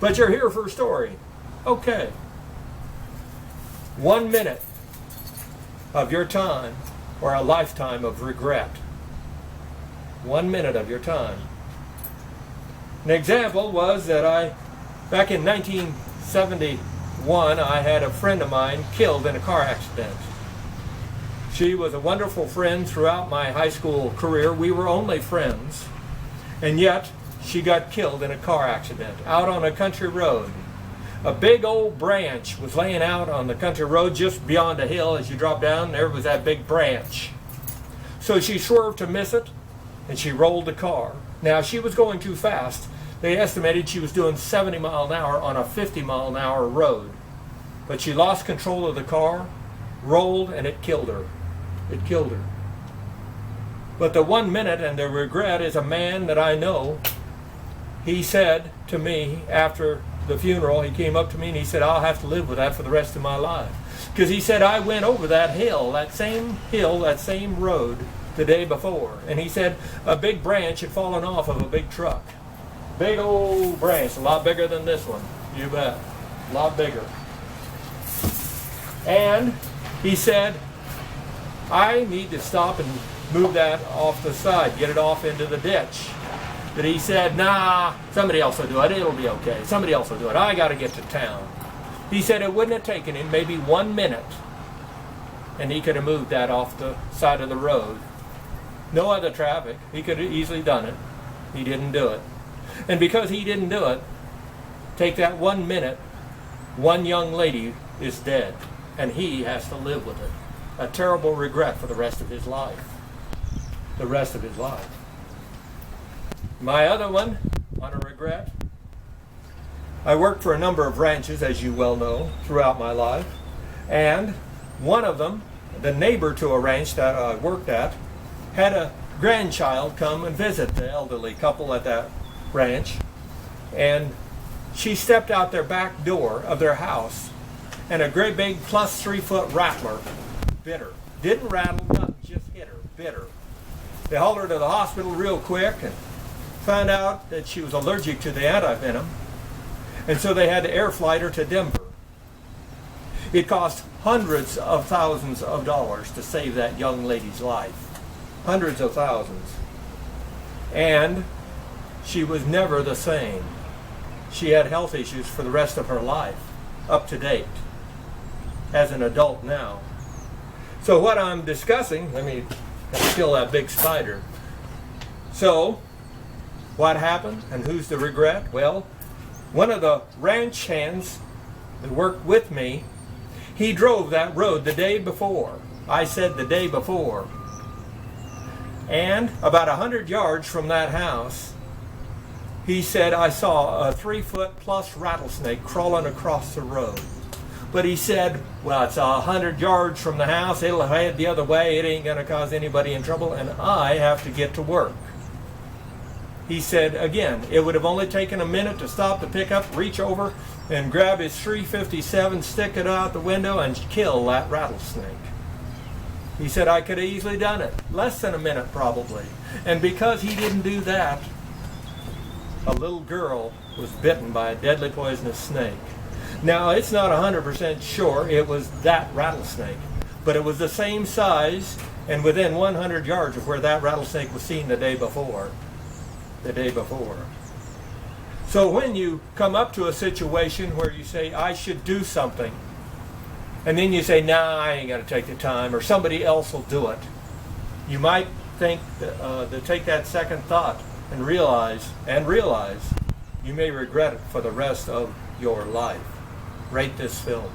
But you're here for a story. Okay. 1 minute of your time or a lifetime of regret. 1 minute of your time. An example was that back in 1971, I had a friend of mine killed in a car accident. She was a wonderful friend throughout my high school career. We were only friends, and yet she got killed in a car accident out on a country road. A big old branch was laying out on the country road just beyond a hill. As you drop down, there was that big branch. So she swerved to miss it, and she rolled the car. Now, she was going too fast. They estimated she was doing 70 miles an hour on a 50 mile an hour road. But she lost control of the car, rolled, and it killed her. It killed her. But the 1 minute and the regret is a man that I know. He said to me after the funeral, he came up to me and he said, I'll have to live with that for the rest of my life. Because he said, I went over that hill, that same road the day before. And he said a big branch had fallen off of a big truck. Big old branch, a lot bigger than this one. You bet. A lot bigger. And he said, I need to stop and move that off the side, get it off into the ditch. But he said, nah, somebody else will do it. It'll be okay. Somebody else will do it. I got to get to town. He said it wouldn't have taken him maybe 1 minute, and he could have moved that off the side of the road. No other traffic. He could have easily done it. He didn't do it. And because he didn't do it, take that 1 minute, one young lady is dead, and he has to live with it. A terrible regret for the rest of his life. The rest of his life. My other one, on a regret, I worked for a number of ranches, as you well know, throughout my life. And one of them, the neighbor to a ranch that I worked at, had a grandchild come and visit the elderly couple at that ranch. And she stepped out their back door of their house, and a great big plus 3 foot rattler bit her. Didn't rattle, nothing, just hit her, bit her. They hauled her to the hospital real quick and found out that she was allergic to the antivenom, and so they had to air flight her to Denver. It cost hundreds of thousands of dollars to save that young lady's life. Hundreds of thousands. And she was never the same. She had health issues for the rest of her life, up to date, as an adult now. So what I'm discussing, let me kill that big spider. So, what happened and who's the regret? Well, one of the ranch hands that worked with me, he drove that road the day before. I said the day before. And about 100 yards from that house, he said, I saw a 3 foot plus rattlesnake crawling across the road. But he said, well, it's 100 yards from the house, it'll head the other way, it ain't going to cause anybody in trouble, and I have to get to work. He said, again, it would have only taken a minute to stop the pickup, reach over, and grab his .357, stick it out the window, and kill that rattlesnake. He said, I could have easily done it. Less than a minute, probably. And because he didn't do that, a little girl was bitten by a deadly poisonous snake. Now, it's not 100% sure it was that rattlesnake, but it was the same size and within 100 yards of where that rattlesnake was seen the day before. The day before. So when you come up to a situation where you say, I should do something, and then you say, nah, I ain't going to take the time, or somebody else will do it, you might think to take that second thought and realize you may regret it for the rest of your life. Rate this film.